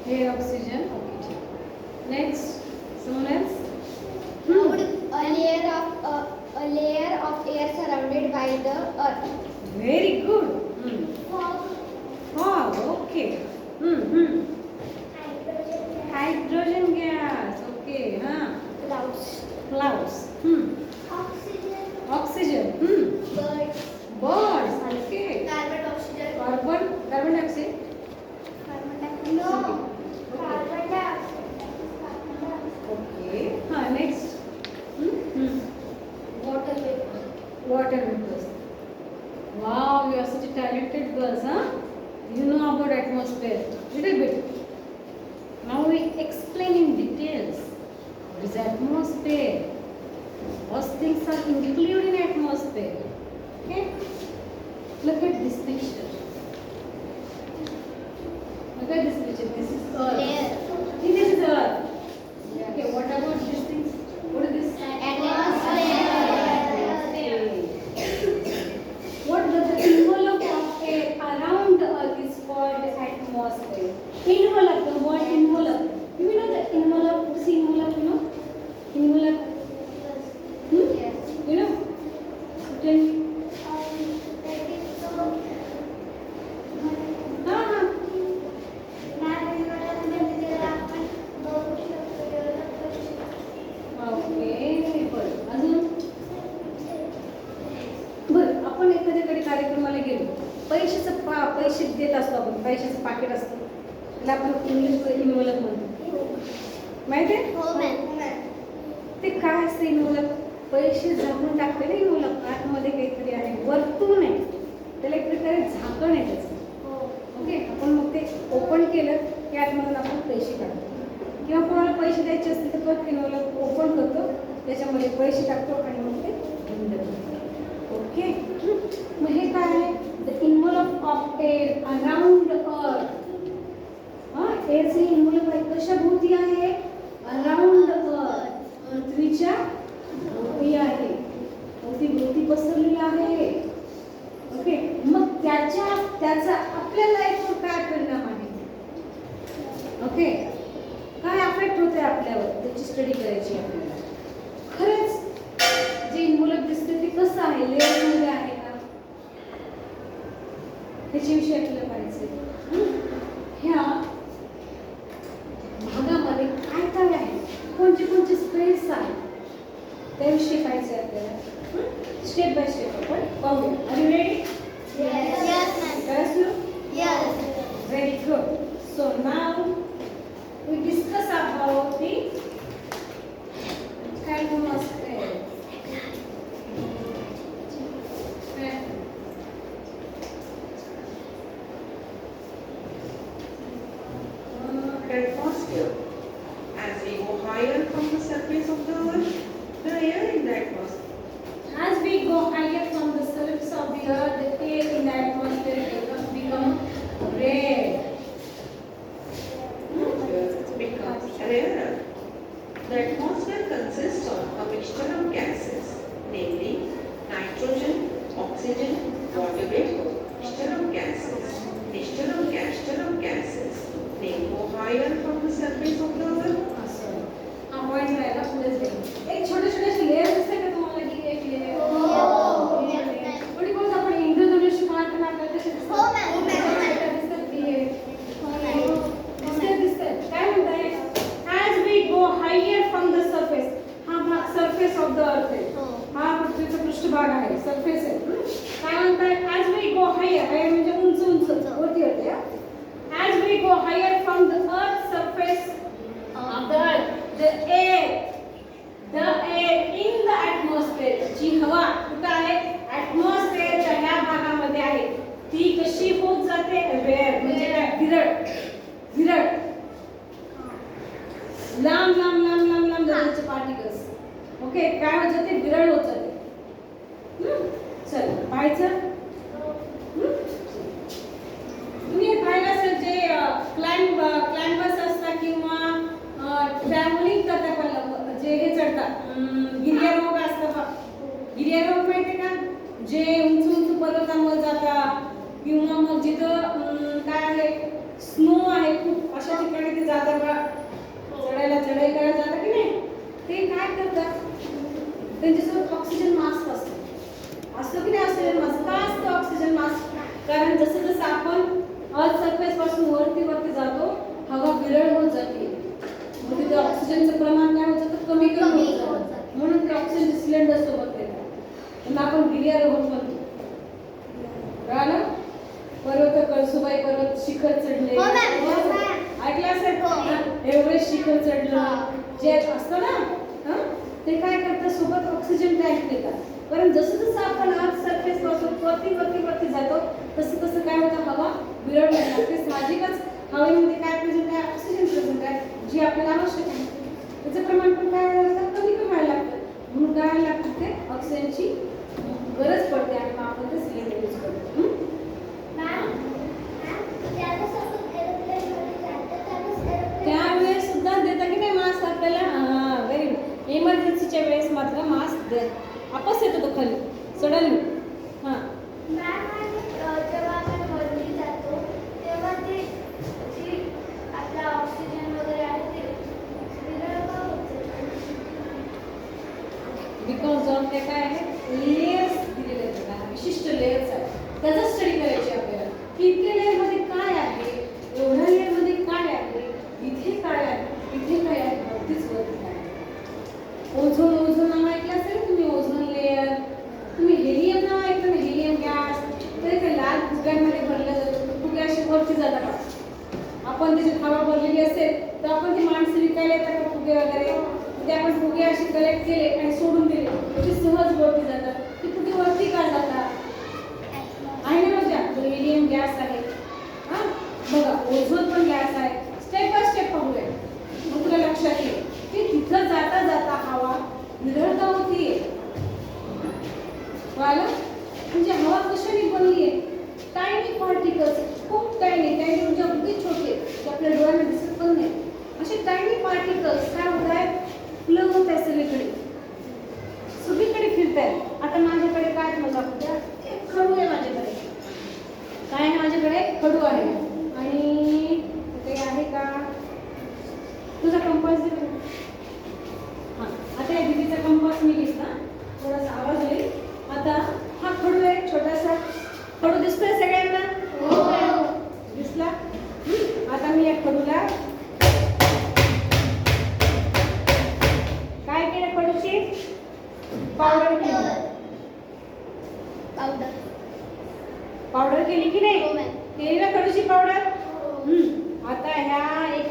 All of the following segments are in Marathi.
Air, oxygen. Okay, ठीक. Next, someone else? A layer of air surrounded by the earth. Very good. Fog. Fog. Okay. Hydrogen gas. Okay. Clouds. Clouds. Oxygen. Oxygen. Birds. Birds. Okay. Carbon oxygen. Carbon dioxide. No. Okay. Carbon dioxide. Okay. Next. Water vapor. Water vapors. Wow, you are such a talented girls, huh? You know about atmosphere. Little bit. Now we explain in details. What is atmosphere? What things are included in atmosphere? Okay? Look at this picture. Look at this picture. This is Earth. Layer. See, this is Earth. Okay, what about these things? What is this? Atmosphere. What does the envelope of air around the Earth is called atmosphere? Envelope, the word envelope. You know the envelope? What's envelope? You know? Envelope. Yes. You know? Tell me. Okay, बरं. अजून? बरं, आपण एखाद्याकडे कार्यक्रमाला गेलो. पैसे देत असतो आपण. पैशाचं पाकिट असतं. त्याला आपण इंग्लिशमध्ये इन्व्हॉल्व म्हणतो. माहिती आहे? हो मॅम. ते काय असतं इन्व्हॉल्व? पैसे झाकून टाकते ना इन्व्हॉल्व. आतमध्ये काहीतरी आहे. वरतून आहे. त्याला एक प्रकारे झाकण आहे त्याचं. ओके, आपण मग ते ओपन केलं की आतमधून आपण पैसे काढतो. किंवा कोणाला पैसे द्यायचे असतील तर परत इन्व्हॉल्व ओपन करतो, त्याच्यामध्ये पैसे टाकतो आणि मग ते बंद करतो. ओके, मग हे काय आहे? The involve of air around अर्थ. एअरचे इन्व्हॉल्व आहे कशाभोवती आहे? अराउंड अर्थ. पृथ्वीच्या भोवती आहे. भोवती पसरलेला आहे. ओके, मग त्याचा आपल्या लाईफवर काय परिणाम आहे? ओके, काय अफेक्ट होते आपल्यावर, त्याची स्टडी करायची आपल्याला. खरंच जे इन्व्हॉल्व दिसते ते कसं आहे? लेअरमध्ये आहे का? त्याच्याविषयी आपल्याला पाहायचं. ह्या भागामध्ये काय काय आहे, कोणते स्पेस आहे, त्याविषयी पाहायचं आपल्याला. स्टेप बाय स्टेप आपण पाहूया. Are you ready? Yes, ma'am. Yes, you? Yes. Very good. So now we discuss about the atmosphere. Atmosphere. As we go higher from the surface of the earth, the air in the atmosphere. As we go higher from the surface of the earth, the air in the atmosphere become red. Becomes rarer. The atmosphere consists of a mixture of gases, namely nitrogen, oxygen, water vapor. Mixture of gases. They go higher from the surface of the earth. हा पॉइंट राहिला, पुढे जाईल. एक छोटे लेयर दिसते का तुम्हाला? की एक लेयर थोडी बहुत आपण इंद्रधनुष्य पाहतो ना, आपल्याला कसे दिसतात? हो मॅम. दिसतात की हे दिसते काय म्हणताय? As we go higher from the surface. हा भाग surface of the earth आहे. हा पृथ्वीचा पृष्ठभाग आहे, सरफेस आहे. काय म्हणताय? As we go higher, म्हणजे उंच वरती होते. As we go higher from the earth's surface of the earth, the air in the atmosphere, जी हवा कुठे आहे? ॲटमॉस्फिअरच्या ह्या भागामध्ये आहे, ती कशी होत जाते? रेअर, म्हणजे काय? विरळ. लांब जाण्याचे पार्टिकल्स. ओके, काय होत जाते? विरळ होत जाते. चल पाहायचं. तुम्ही पाहिलं असेल जे क्लाइंबर्स असतात किंवा ट्रॅव्हलिंग करतात, जे हे चढतात, गिर्यारोहक असतात. गिर्यारोहक माहिती का? जे उंच पर्वतांवर जातात किंवा मग जिथं काय आहे, स्नो आहे खूप, अशा ठिकाणी ते त्यांच्यासोबत ऑक्सिजन मास्क असतो. असतो की नाही ऑक्सिजन मास्क? का असतो ऑक्सिजन मास्क? कारण जसं जसं आपण अर्थ सरफेस पासून वरती वरती जातो, हवा विरळ होत जाते. मग तिथे ऑक्सिजनचं प्रमाण काय होत जातं? कमी कमी होत जातं. म्हणून ते ऑक्सिजन सिलेंडर सोबत येतात. त्यांना आपण गिर्यारोहण म्हणतो. कळालं? पर्वत कळसुबाई पर्वत शिखर चढले. हो मॅम. ऐकलं असेल? हो. एव्हरेस्ट शिखर चढलं हा. जे असतं ना, हं? ते काय करतात? सोबत ऑक्सिजन टँक देतात. कारण जसं जसं आपण अर्थ सरफेस पासून वरती वरती वरती जातो तसं तसं काय होतं? हवा विरळली लागते. साहजिकच हवेमध्ये काय प्रेझेंट आहे? ऑक्सिजन प्रेझेंट आहे, जी आपल्याला आवश्यक आहे. त्याचं प्रमाण पण काय व्हायला कमी कमी व्हायला लागतं. म्हणून काय व्हायला लागतं? ते ऑक्सिजनची गरज पडते आणि मग आपण ते सिलेंडर यूज करतो. त्यावेळेस सुद्धा देता की नाही मास्क आपल्याला? Very good. इमर्जन्सीच्या वेळेस मात्र मास्क दे. आपस येतो तो खाली सडनली. हां जेव्हा आपण वरती जातो तेव्हा ते जी आपला ऑक्सिजन वगैरे आहे ते विरळ का होतं? बिकॉज ऑफ ते काय आहे? लेयर्स दिलेले आहेत त्याला, विशिष्ट लेयर्स आहेत. त्याचा स्टडी करायची आपल्याला की इतक्या लेअरमध्ये काय आहे, एवढ्या लेअरमध्ये काय आहे, इथे काय आहे, इथे काय आहे, वरतीच वरती काय आहे. ओझोन ओझोन नाव ऐकलं असेल तुम्ही? Ozone layer. तुम्ही हेलियम नाव ऐकलं ना? Helium gas. तरी ते लाल फुग्यांमध्ये भरलं जातं. फुगे असे वरती जातात का? आपण त्याच्यात हवा भरलेली असेल तर आपण ती माणसं विकायला येतात का फुगे वगैरे? ते आपण फुगे असे कलेक्ट केले आणि सोडून दिले ते सहज वरती जातात. ती फुगे वरती का जातात? आहे ना मजा? तो हेलियम गॅस आहे. हां बघा, ओझोन पण गॅस आहे. स्टेप बाय स्टेप पाहूया. मग तुला लक्षात येईल की तिथं जाता जाता हवा विरळता होतीये. कळालं? म्हणजे हवा कशाने बनली आहे? टायनी पार्टिकल्स, खूप टायनी टायनी म्हणजे अगदी छोटे, ते आपल्या डोळ्याला दिसत पण नाही. असे टायनी पार्टिकल्स काय होत आहेत? फ्लो होत आहे सगळीकडे, सगळीकडे फिरत आहेत. आता माझ्याकडे काय बघा, एक खडू आहे माझ्याकडे. काय आहे माझ्याकडे? खडू आहे. आणि काही आहे का? तुझा कंपास दे. हां आता या दीदीचा कंपास मी घेतला, थोडासा आवाज होईल. आता हा खडू आहे, छोटासा खडू दिसतोय सगळ्यांना? दिसला? आता मी या खडूला काय केलं? खडूची पावडर केली. पावडर केली की नाही? केली ना खडूची पावडर? आता ह्या एक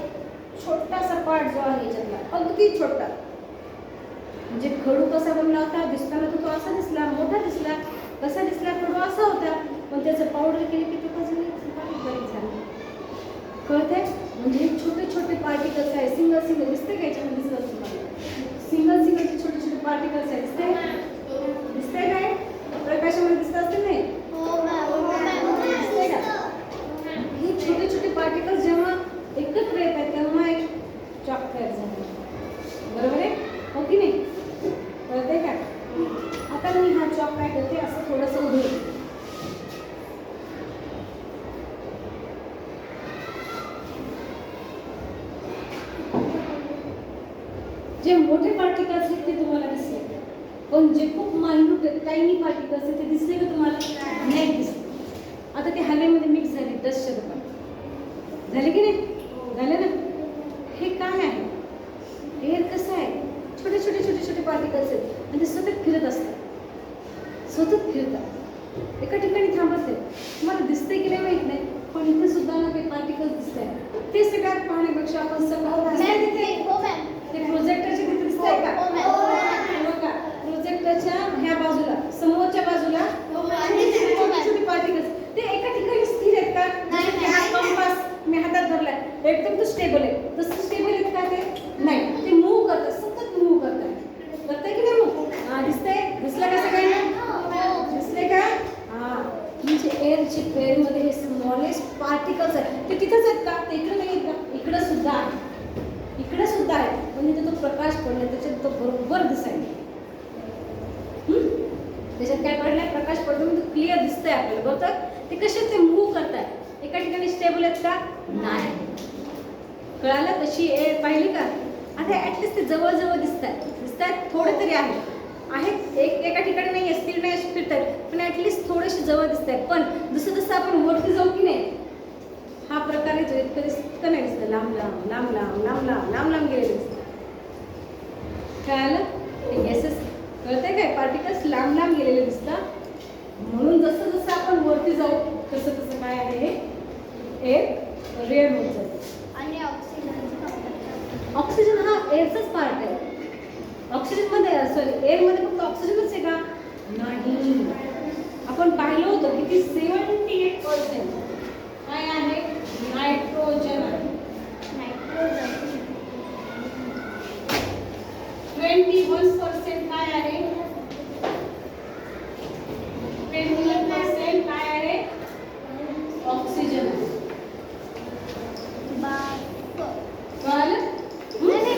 छोटासा पार्ट जो आहे याच्यातला, अगदी छोटा, म्हणजे खडू कसा बनला होता? दिसताना तो असा दिसला, मोठा दिसला. कसा दिसला? खडू असा होता, पण त्याचं पावडर केली की तो कसं बारीक झाला. कळतंय? म्हणजे हे छोटे छोटे पार्टिकल्स आहे. सिंगल सिंगल दिसतंय का याच्यामध्ये? दिसतं तुम्हाला? सिंगल सिंगलचे छोटे छोटे पार्टिकल्स आहेत. दिसतंय? दिसतंय काय? प्रकाशामध्ये दिसत असतील नाही? दिसतंय का? हे छोटे छोटे पार्टिकल्स जेव्हा एकत्र येतात तेव्हा एक चॉक तयार झाला. बरोबर आहे? हो की नाही? कळतंय का? आता मी हा चॉक काय करते, असं थोडंसं उभे जे मोठे पार्टिकल्स आहेत ते तुम्हाला दिसले, पण जे खूप मायन्यूट टायनी पार्टिकल्स आहेत ते दिसले का तुम्हाला? नाही दिसले. आता ते हवेमध्ये मिक्स झाले, डस्टच्या रूपात झाले की नाही? झाले ना? हे काय आहे? एअर कसं आहे? छोटे छोटे छोटे छोटे पार्टिकल्स आहेत आणि ते सतत फिरत असतात, सतत फिरतात, एका ठिकाणी थांबत नाही. तुम्हाला दिसतंय की नाही माहित नाही, पण इथे सुद्धा ना काही पार्टिकल्स दिसत आहेत. ते सगळ्यात पाहण्यापेक्षा आपण सगळं ते प्रोजेक्टरच्या तिथे दिसतंय का? बघा, प्रोजेक्टरच्या ह्या बाजूला, समोरच्या बाजूला छोटे पार्टिकल्स ते एका ठिकाणी स्थिर आहेत का? हा कंपास मी हातात धरलाय, एकदम तो स्टेबल आहे. तसं स्टेबल आहेत का ते? नाही, ते मूव्ह करतात, सतत मूव्ह करतात. करतंय की नाही मूव्ह? हां दिसतंय? दिसलं का सगळ्यांना? दिसले का? हां, म्हणजे एअरमध्ये हे स्मॉलेस्ट पार्टिकल्स आहेत. ते तिथंच आहेत का? ते इकडे नाही आहेत का? इकडं सुद्धा आहे, इकडे सुद्धा आहे. म्हणजे तो प्रकाश पडला त्याच्यात तो बरोबर दिसायला. त्याच्यात काय पडलाय? प्रकाश पडतो म्हणजे क्लिअर दिसतंय आपल्याला. बरोबर? ते कसे ते मूव्ह करतात, एका ठिकाणी स्टेबल आहेत का? नाही. कळालं? कशी एअर पाहिली का? आता ऍटलिस्ट ते जवळ जवळ दिसतात थोडे तरी आहे, आहेत, एका ठिकाणी नाही असतील नाही असे फिरतात, पण ॲटलिस्ट थोडेसे जवळ दिसत आहेत. पण जसं जसं आपण वरती जाऊ की नाही, हा प्रकार येतो इतकं नाही दिसतं, लांब लांब लांब लांब लांब लांब लांब लांब गेलेले दिसतं. कळालं? ते गॅसेस कळतंय काय, पार्टिकल्स लांब लांब गेलेले दिसतात. म्हणून जसं जसं आपण वरती जाऊ तसं तसं काय आहे हे एअर रेअर होत जाते. आणि ऑक्सिजन ऑक्सिजन हा एअरचाच पार्ट आहे. ऑक्सिजनमध्ये सॉरी एअरमध्ये फक्त ऑक्सिजनच आहे का? नाही. आपण पाहिलं होतं किती 78% काय आहे? नायट्रोजन आहे. नायट्रोजन 21% काय आहे? 21% काय आहे? ऑक्सिजन आहे. बाप कळालं? नाही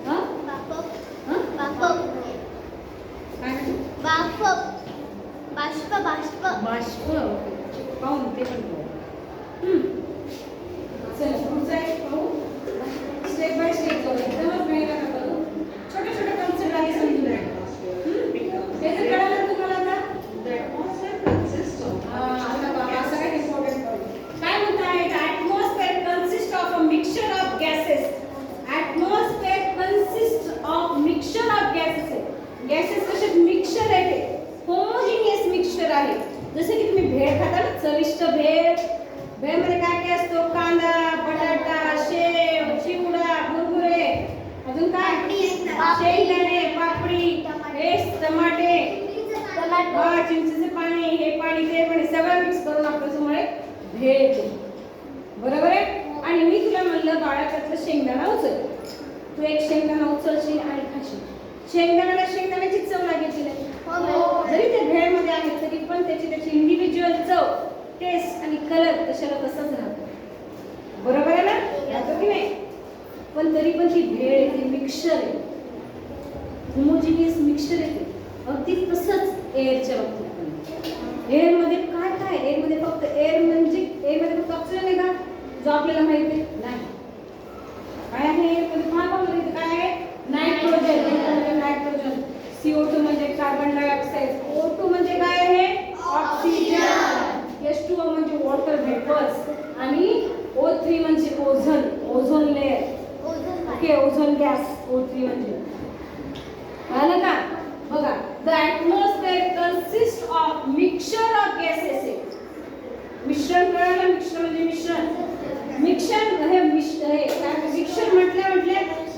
हा? बाप हा? बाप काय म्हणते? बाप बाष्प बाष्प बाष्प. पाहून ते पण पाहू. चला पुढचा एक पाहू. स्टेप बाय स्टेप जाऊ. एकदमच वेळ नका करू. छोटे छोटे कन्सेप्ट आहे समजून घ्या. हे जर कळालं तुम्हाला आता? The atmosphere consists of आता बघा सगळ्यात इम्पॉर्टंट पॉईंट. काय म्हणताय? Atmosphere consist of a mixture of gases. Atmosphere consist of mixture of gases. Gases कसे मिक्सचर आहे ते. होमोजिनियस मिक्सचर आहे. जसे की तुम्ही भेळ खाता ना, चविष्ट भेळ. भेळमध्ये काय काय असतो? कांदा, बटाटा, शेव, चिवडा, मुरमुरे, अजून काय? शेंगदाणे, पापडी, पेस्ट, टमाटे, चिंचेचे पाणी, हे पाणी ते पाणी सगळं मिक्स करून आपल्या समोर भेळ येते. बरोबर आहे? आणि मी तुला म्हणलं बाळा त्यातलं शेंगदाणा उचल. तू एक शेंगदाणा उचलशील आणि खाशील. शेंगदाण्याला शेंगदाण्याची चव लागेल की नाही? जरी ते भेळमध्ये आहे तरी पण त्याची इंडिव्हिज्युअल चव, टेस्ट आणि कलर तशाला तसाच राहतो. बरोबर आहे ना? राहतो की नाही? पण तरी पण ती भेळ आहे, ती मिक्सचर आहे, होमोजिनियस मिक्सचर आहे. अगदी तसंच एअरच्या बाबतीत पण. एअरमध्ये काय काय? एअरमध्ये फक्त एअर म्हणजे एअरमध्ये फक्त ऑक्सिजन आहे का? जो आपल्याला माहिती आहे? नाही. काय आहे एअरमध्ये? काय आहे? नायट्रोजन. नायट्रोजन. CO2 म्हणजे कार्बन डायऑक्साईड. O2 म्हणजे काय आहे? ऑक्सिजन. H2O म्हणजे वॉटर वेपर्स. आणि O3 म्हणजे ozone, ozone layer. Okay, ozone gas O3 म्हणजे. कळलं का? बघा, the atmosphere consist of mixture of gases. मिश्रण कळलं? मिक्सचर म्हणजे मिश्रण. मिक्सचर हे मिक्सचर म्हटल्या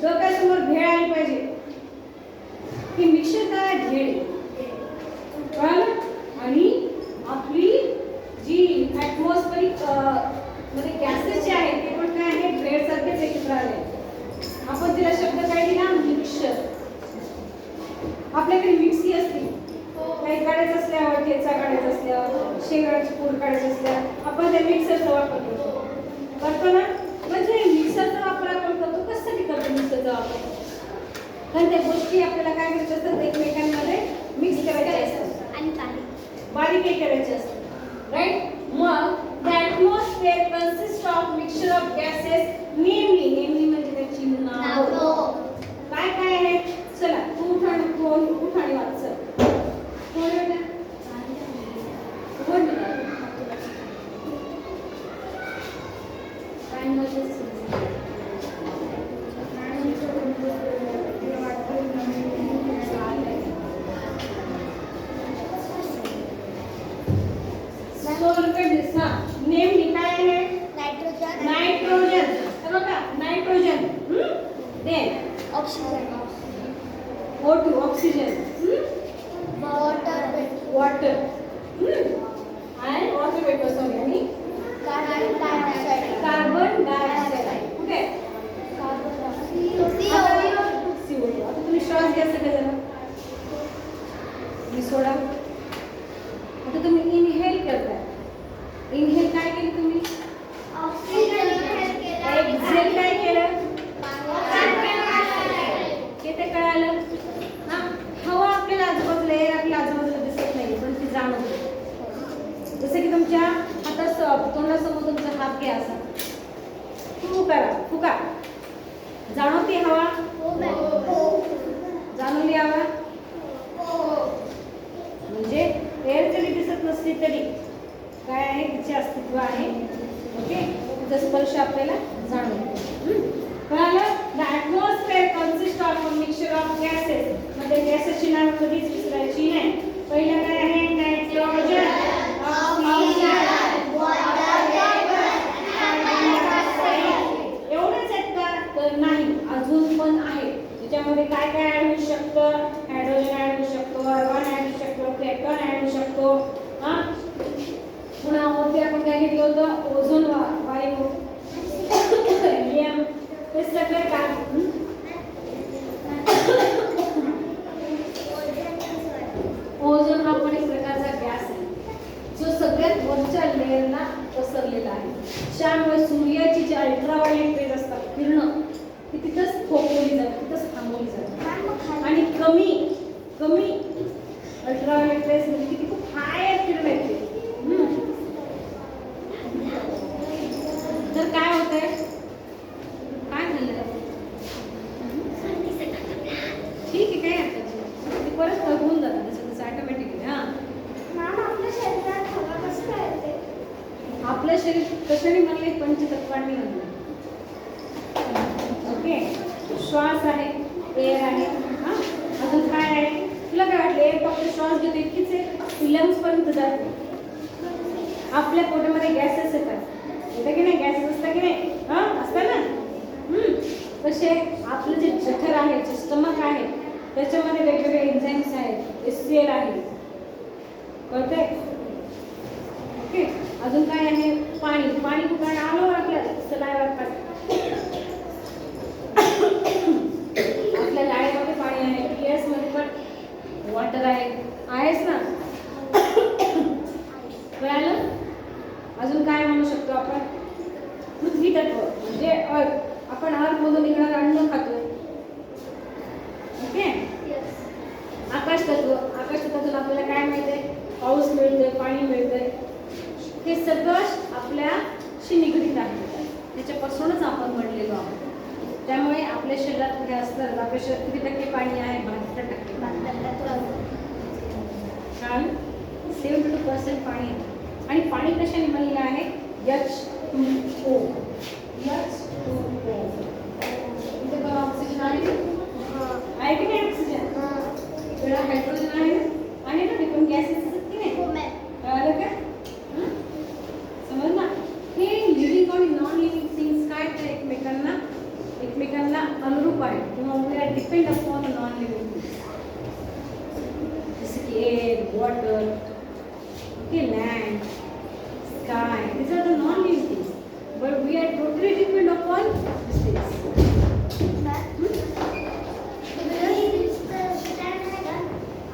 डोक्यासमोर भेळ आली पाहिजे. हे मिक्सचर काय? भेळ. कळलं? आणि आपली जी ॲटमॉस्फरिक मध्ये गॅसेस जे आहेत ते पण काय आहे? भेळ सारखेच एकत्र आले. आपण तिला शब्द काय दिला? मिक्सचर. आपल्याकडे मिक्सी असते. काही काढायचं असल्यावर, ठेचा काढायचा असल्यावर, शेंगाची पूड काढायची असल्यावर आपण त्या मिक्सरचा वापर करतो ना. म्हणजे मिक्सरचा वापर आपण करतो. कशासाठी करतो मिक्सरचा वापर? कारण त्या गोष्टी आपल्याला काय करायच्या असतात? एकमेकांमध्ये मिक्स करायच्या असतात आणि बारीक करायचे असतात. राईट? मग the atmosphere consist of mixture of gases. नेमली म्हणजे त्याची नावं. काय काय आहे? चला तू उठ आणि वाच. चल नेमली काय आहे? Nitrogen nitrogen. बघा nitrogen. Then oxygen O2 oxygen. Water आणि वॉटर वेपर सॉरी आणि कार्बन डायऑक्साइड कार्बन डायऑक्साइड. कुठे? CO2. आता तुम्ही श्वास घ्या सगळे जण. मी सोडा. आता तुम्ही इनहेल करताय. इनहेल काय केलं तुम्ही? ऑक्सिजन एक्झेल काय केलं? किती कळालं? हा, हवा आपल्याला आजूबाजूला, एअर आपल्या आजूबाजूला दिसत नाही पण ती जाणवते. जसं की तुमच्या हातात तोंडासमोर तुमचा हात घ्या असा. फुका. जाणवते हवा? जाणवली हवा? महत्त्व आहे. ओके, त्याचा स्पर्श आपल्याला जाणवतो. कळालं? The atmosphere consist of a mixture of gases. मध्ये गॅसेसची नाव कधीच विसरायची नाही. पहिलं काय आहे? Nitrogen, oxygen, water vapour, carbon dioxide. एवढंच आहेत का? तर नाही, अजून पण आहे. त्याच्यामध्ये काय काय ऍड होऊ शकतं? हायड्रोजन ऍड होऊ शकतो, आर्गॉन ऍड होऊ शकतो, प्लेटॉन ऍड होऊ शकतो. हा, पुन्हा वरती आपण काय घेतलं होतं? ओझोन वायू, हिलियम, हे सगळे काय? ओझोन हा पण एक प्रकारचा गॅस आहे जो सगळ्यात वरच्या लेअरला पसरलेला आहे. त्यामुळे सूर्याची जी अल्ट्राव्हायोलेट रेज असतात, किरण, ती तिथंच थोपवली जाते, तिथंच थांबवली जाते. आणि कमी अल्ट्राव्हायोलेट रेज म्हणजे किती खूप हाय किरण येते. तर काय होतंय? काय झालं? ठीक आहे, काय हरकत नाही. ते परत होऊन जातं तसं तसं ऑटोमॅटिकली. हां, आपल्या शरीरात हवा कसं काय येते? आपलं शरीर कशाने बनले? पंचतत्वांनी बनले. ओके, श्वास आहे, एअर आहे. हां, अजून काय आहे? तुला काय वाटलं? एअर फक्त श्वास घेतो इतकीच आहे, लंग्स पर्यंत जाते. आपल्या पोटामध्ये गॅसेस येतात, येतं की नाही? गॅसेस असतात की नाही? हां, असतात ना. तसे आपलं जे जठर आहे, जे स्टमक आहे, त्याच्यामध्ये वेगवेगळे एन्झाईम्स आहेत, HCl आहे. कळतंय? ओके, अजून काय आहे? पाणी. पाणी कुठं आलं आपल्याला? सलायवात आपल्या लाळेमध्ये पाणी आहे, इयर्स मध्ये पण वॉटर आहे, आहेच ना. कळालं? अजून काय म्हणू शकतो आपण? पृथ्वी तत्व म्हणजे अर्थ. आपण अर्थ मधून निघणारं अन्न खातो. ओके, आकाश तत्व. आकाश तत्वातून आपल्याला काय मिळते? पाऊस मिळतोय, पाणी मिळतंय. हे सगळं आपल्याशी निगडीत आहे, त्याच्यापासूनच आपण बनलेलो आहोत. त्यामुळे आपल्या शरीरात हे असतं. आपल्या शरीरात किती टक्के पाणी आहे? 72%. छान, 72% पाणी आहे. आणि पाणी कशाने बनलेलं आहे? H2O. H2O. इथे बघा, ऑक्सिजन आहे की नाही? ऑक्सिजन, वेळा हायड्रोजन आहे ना. ते पण गॅसेस असतात की नाही? कळालं का? समजलं? हे लिव्हिंग आणि नॉन लिव्हिंग थिंग्स काय ते एकमेकांना अनुरूप आहे किंवा we are depend upon non living things. जसे की air, water, okay, land, sky. These are the non-living things, but we are totally depend upon these things.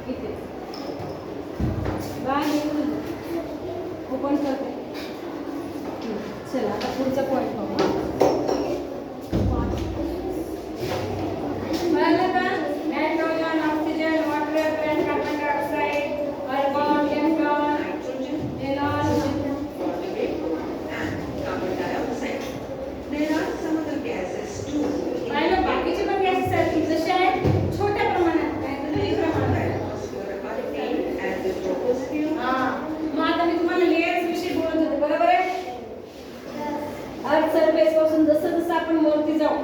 इथे बाय ओपन करते. चला, आता पुढचा पॉईंट पाहू. कळलं का? Nitrogen, oxygen, water vapour, carbon dioxide, argon, प्लेटॉन, nitrogen, xenon. water vapor, and carbon dioxide. There are some other gases too. पाहिलं, बाकीचे पण गॅसेस आहेत जसे आहेत छोट्या प्रमाणात, नाही तर लई प्रमाणात आहे. Atmosphere are named as the troposphere. हां, मग आता मी तुम्हाला लेयर्स विषयी बोलत होते, बरोबर आहे? अर्थ सरफेस पासून जसं जसं आपण वरती जाऊ,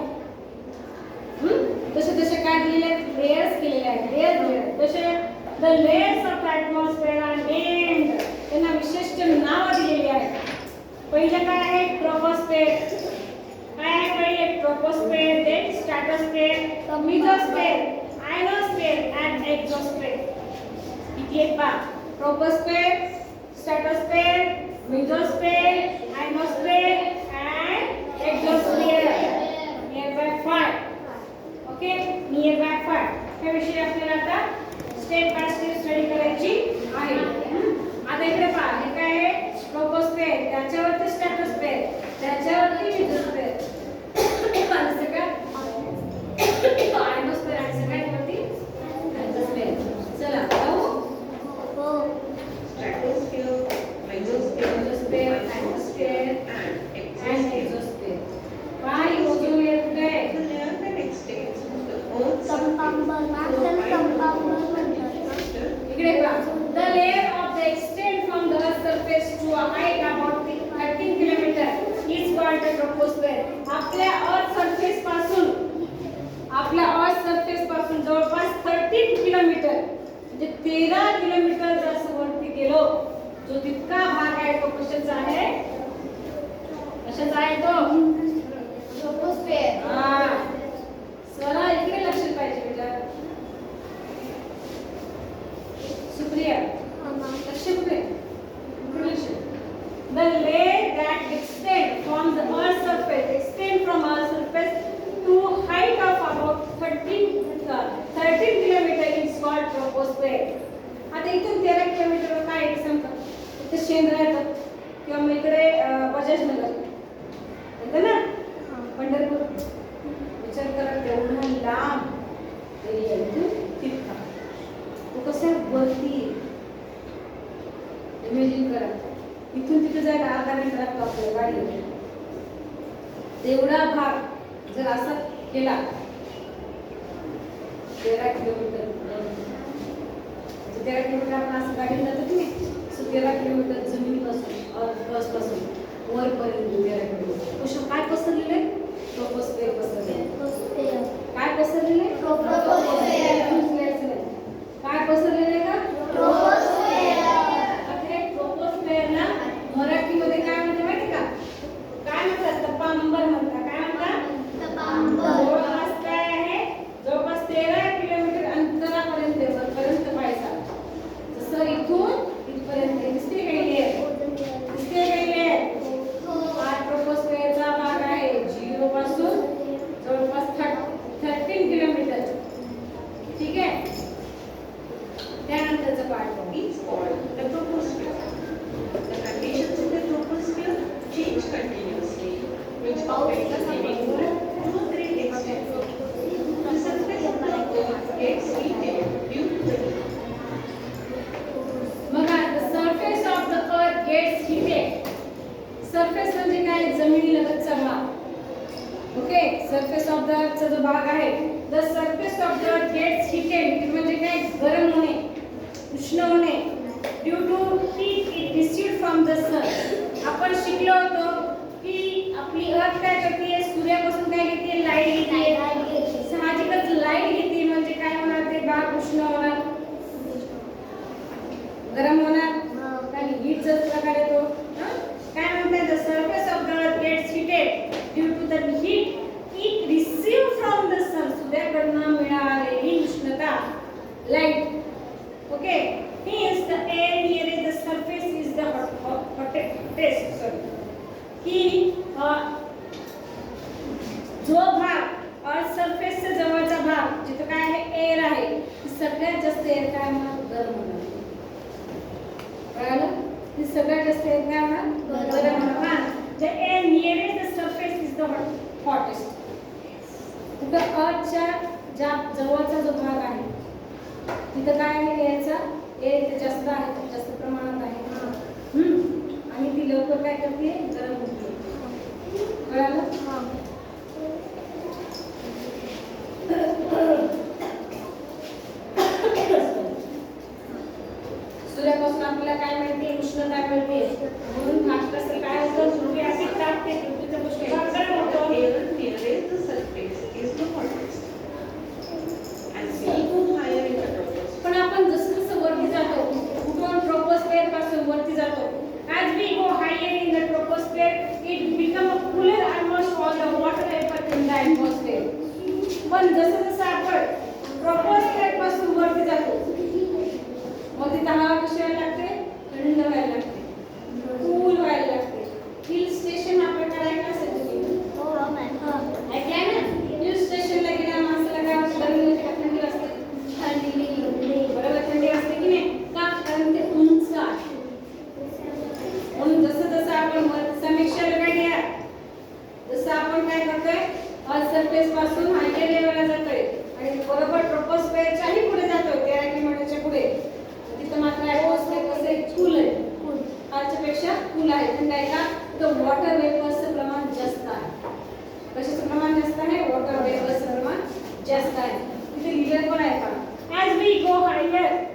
तसे तसे काय दिलेले आहेत? लेयर्स केलेले आहेत. लेयर तसे the layers of atmosphere are named. त्यांना विशिष्ट नावं दिलेली आहेत. पहिलं काय आहे? ट्रोपोस्फिअर. काय आहे पहिले? ट्रोपोस्फिअर, देन स्ट्रॅटोस्फिअर, मेसोस्फिअर, आयनोस्फिअर अँड एक्झोस्फिअर. किती आहेत पहा? ट्रोपोस्फिअर, स्ट्रॅटोस्फिअर, मेसोस्फिअर, आयनोस्फिअर अँड एक्झोस्फिअर. नियरबाय 5. Okay, nearby 5. ह्या विषयी आपल्याला आता स्टेप बाय स्टेप स्टडी करायची आहे. आता इकडे पहा, हे काय आहे? ट्रोपोस्फिअर, त्याच्यावरती स्ट्रॅटोस्फिअर, त्याच्यावरती मेसोस्फिअर, आणि सगळ्यात आयनोस्फिअर, आणि सगळ्यात वरती एक्झोस्फिअर. चला जाऊ. Stratosphere, mesosphere, Mesosphere, ionosphere, and and exosphere. exosphere. काय ओझोन लेयर कुठे आहे? The layer that extends from the Earth's compound surface म्हणतात. तितका भाग आहे तो कशाचा आहे? कशाचा आहे तो? ट्रोपोस्फियर. हा. स्वरा इकडे लक्ष पाहिजे बेटा. सुप्रिया लक्ष कुठे? The layer that extend from the earth's surface to height of about 13 kilometre is called troposphere. आता इथून 13 किलोमीटर काय आहे सांगता? इथे शेंद्रा येतं किंवा मग इकडे बजाज नगर येतं ना, पंढरपूर. विचार करा तेवढा लांब एरिया इथून तितका. तो कसा वरती इमेजिन करा. इथून तिथे जायला अर्धा मिनिट लागतो आपल्याला गाडी. तेवढा भाग जर असा केला 13 किलोमीटर, 13 किलोमीटर आपण असं गाडीने जातो की नाही, 13 किलोमीटर जमिनीपासून बसपासून वरपर्यंत 13 किलोमीटर. कशा काय पसरलेलं आहे? ट्रोपोस्फियर पसरलेलं. काय पसरलेलं आहे? काय पसरलेलं आहे का? ट्रोपोस्फिअरला मराठीमध्ये काय म्हणतात माहिती का? काय म्हणतात? तपांबर म्हणतात. काय म्हणतात? जवळपास काय आहे? जवळपास 13 किलोमीटर अंतरापर्यंत वरपर्यंत पाहायचा. जसं इथून इथपर्यंत दिसते काही आहे? दिसते काही आहे? हा ट्रोपोस्फिअरचा भाग आहे 0 पासून जवळपास 13 किलोमीटर. ठीक आहे. त्यानंतरचं part is called the troposphere. The conditions in the troposphere change continuously, which affects the living world to a great extent. The surface of the earth gets heated due to the heat. बघा, the surface of the earth gets heated. Surface म्हणजे काय? जमिनीलगतचा भाग. ओके, सरफेस ऑफ द अर्थचा जो भाग आहे, the surface of the earth gets heated म्हणजे काय? गरम होणे, उष्ण होणे. Due to heat it received from the sun. आपण शिकलो होतो की आपली अर्थ काय करते? सूर्यापासून काय घेते? लाईट घेते. साहजिकच लाईट घेते म्हणजे काय होणार? ते भाग उष्ण होणार, गरम होणार. आणि हीटचा प्रकार येतो. काय म्हणतात? The surface of the earth gets heated due to the heat it received from the sun. सूर्याकडून मिळालेली उष्णता, light. Okay, hence the air nearest the surface is the hottest. की जो भाग अर्थ सरफेसच्या जवळचा भाग जिथे काय आहे? एअर आहे. सगळ्यात जास्त एअर काय होणार? गरम होणार. कळलं? की सगळ्यात जास्त एअर काय होणार? गरम होणार. The air nearest the surface is the hottest. तिथं अर्थच्या ज्या जवळचा जो भाग आहे तिथं काय आहे? एअरचा एअर जास्त आहे, जास्त प्रमाणात आहे. आणि ती लवकर काय करते? गरम होते. कळालं? सूर्यापासून आपल्याला काय मिळते? उष्णता मिळते. म्हणून महाराष्ट्रात काय होतं? सूर्य असे तापते, पृथ्वीचं पृष्ठभाग गरम होतो. Air nearest the surface is the hottest. As we go higher in the troposphere, पण आपण जसं जसं वरती जातो, कुठून? ट्रोपोस्फियर पासून वरती जातो. As we go higher in the troposphere, it become a cooler almost all the water vapor in the atmosphere. पण जसं जसं आपण ट्रोपोस्फियर पासून वरती जातो, मग तिथं हवा कशी व्हायला लागते? थंड व्हायला लागते, कूल व्हायला लागते. हिल स्टेशन आपण करायला असेल तुम्ही ऐकलंय ना? हिल स्टेशनला गेल्या माणसाला काय होतं? गरमी होते का थंडी वाजते? बरोबर, थंडी वाजते की नाही? का? कारण ते उंच आहे. म्हणून जसं जसं आपण समीक्षेला काय घ्या, जसं आपण काय करतोय? अर्थ सरफेस पासून हायर लेवलला जातोय आणि बरोबर ट्रोपोस्फियरच्याही पुढे जातोय, 13 किलोमीटरच्या पुढे. तिथं मात्र ॲटमॉस्फियर कसं आहे? कूल आहे. अर्थपेक्षा कूल आहे, थंड आहे. का? तर वॉटर वेपर्सचं प्रमाण जास्त आहे. कशाचं प्रमाण जास्त आहे? वॉटर वेपर्सचं प्रमाण जास्त आहे. तिथे लिहिलेलं पण आहे का? As we go higher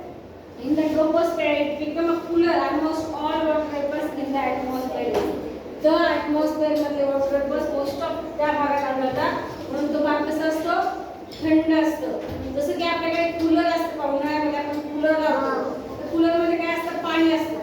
in the troposphere it become a cooler almost all water vapors in the atmosphere. The atmosphere मध्ये water vapors most of त्या भागात आढळतात. म्हणून तो भाग कसा असतो? थंड असतो. जसं की आपल्याकडे कूलर असतं, उन्हाळ्यामध्ये आपण कूलर लावतो. कूलर मध्ये काय असतं? पाणी असतं.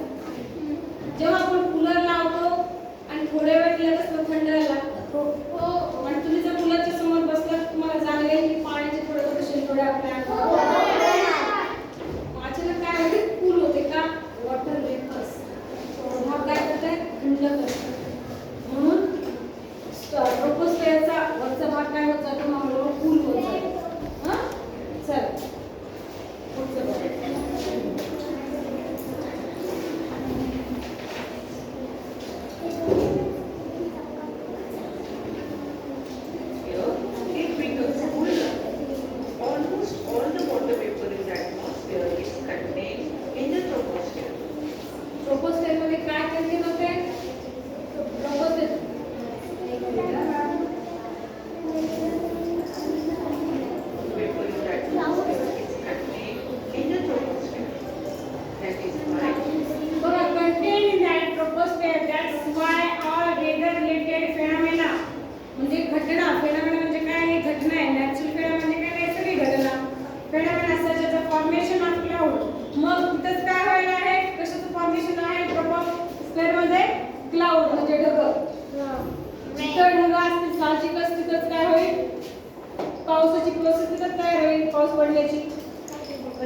पावसाची प्रोसेस तर तयार होईल पाऊस पडल्याची.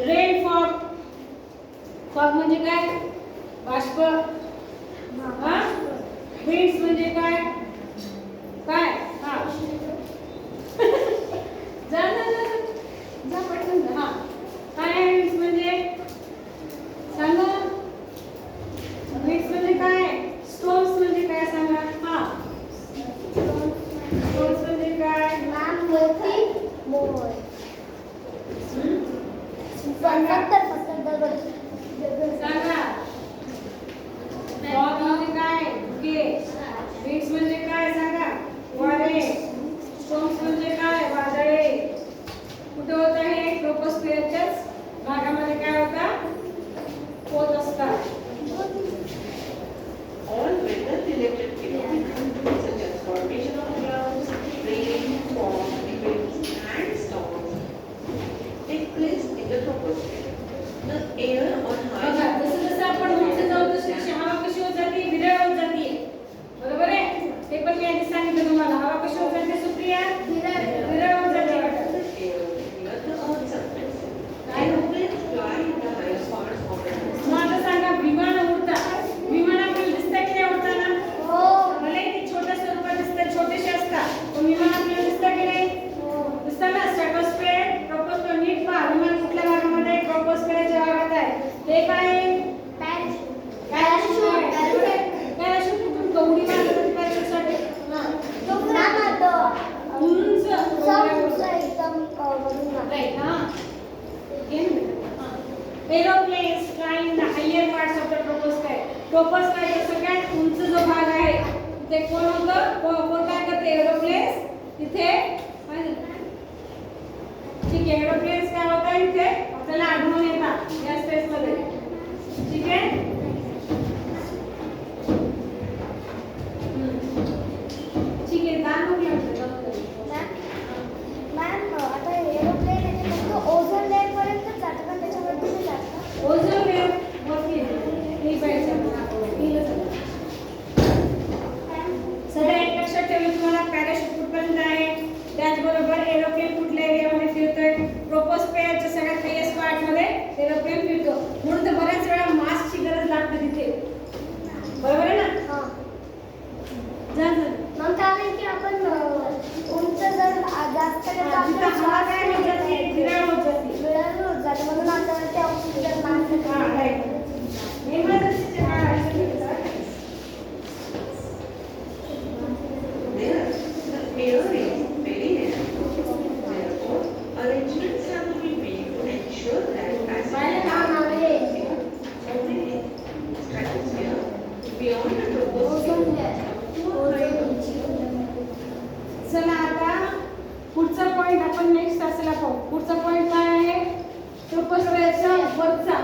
Rain fog. फॉग म्हणजे काय? बाष्प. हा विंड्स म्हणजे काय? काय? हा जा जा जा जा पटकन जा. हा काय आहे विंड्स म्हणजे? सांगा. विंड्स म्हणजे काय? स्टॉर्म्स म्हणजे काय सांगा? हा स्टॉर्म्स म्हणजे काय? सांगा. फॉग म्हणजे काय? धुके. विंड्स म्हणजे काय सांगा? वारे. स्टॉर्म्स म्हणजे काय? वादळे. कुठे होत आहे? ट्रोपोस्फिअरच्याच भागामध्ये काय होता? होत असतात. All weather-related phenomena such as formation of clouds, rain, fog, winds, and storms take place in the troposphere. The air on बघा high जसं जसं आपण उंच जाऊ तशी हवा कशी होत जाते? विरळ होत जाते. बरोबर आहे? ते पण मी आधी सांगितलं तुम्हाला. हवा कशी होत जाते सुप्रिया? विरळ होत जाते बेटा. air near the Earth's surface. Aeroplanes fly in the highest parts of the atmosphere. मग आता सांगा विमान उडतात. विमान आपल्याला दिसतात की नाही उडताना? भले ते छोट्या स्वरूपात दिसतात, छोटेसे असतात, पण विमान आपल्याला दिसतात की नाही? दिसतात ना. स्ट्रॅटोस्फिअर, ट्रोपोस्फिअर. नीट पहा विमान कुठल्या भागामध्ये? ट्रोपोस्फिअरच्या भागात आहे. ते काय आहे? पॅराशूट कुठून गौडी मारतात पॅराशूटसाठी? उंच राईट. हा aeroplanes fly in the higher parts of the troposphere. ट्रोपोस्फिअरचा सगळ्यात उंच जो भाग आहे तिथे कोण होतं? कोण काय करते? एरोप्लेन्स तिथे. ठीक आहे. एरोप्लेन्स काय होतात इथे आपल्याला आढळून येतात या स्पेस मध्ये. ठीक आहे. ठीक आहे. दान बघूया ओझोन लेअर वरती हे पाहिजे सध्या एक लक्षात ठेवा तुम्हाला पॅराशूट कुठपर्यंत आहे. त्याचबरोबर एरोप्लेन कुठल्या एरियामध्ये फिरतोय? ट्रोपोस्फिअरच्या सगळ्यात हायेस्ट पार्टमध्ये एरोप्लेन फिरतो. म्हणून तर बऱ्याच वेळा मास्कची गरज लागते तिथे. बरोबर आहे ना? जा जा. जिथं हवा काय होत जाते? विरळ होत जाते. हा राईट. इमर्जन्सीचे काय आहे? There, the air is very rare. Therefore, arrangements have to be made to ensure that passengers stratosphere beyond the troposphere. चला आता पुढचा पॉइंट आपण नेक्स्ट तासाला पाहू. पुढचा पॉइंट काय आहे? ट्रोपोस्फिअरचा वरचा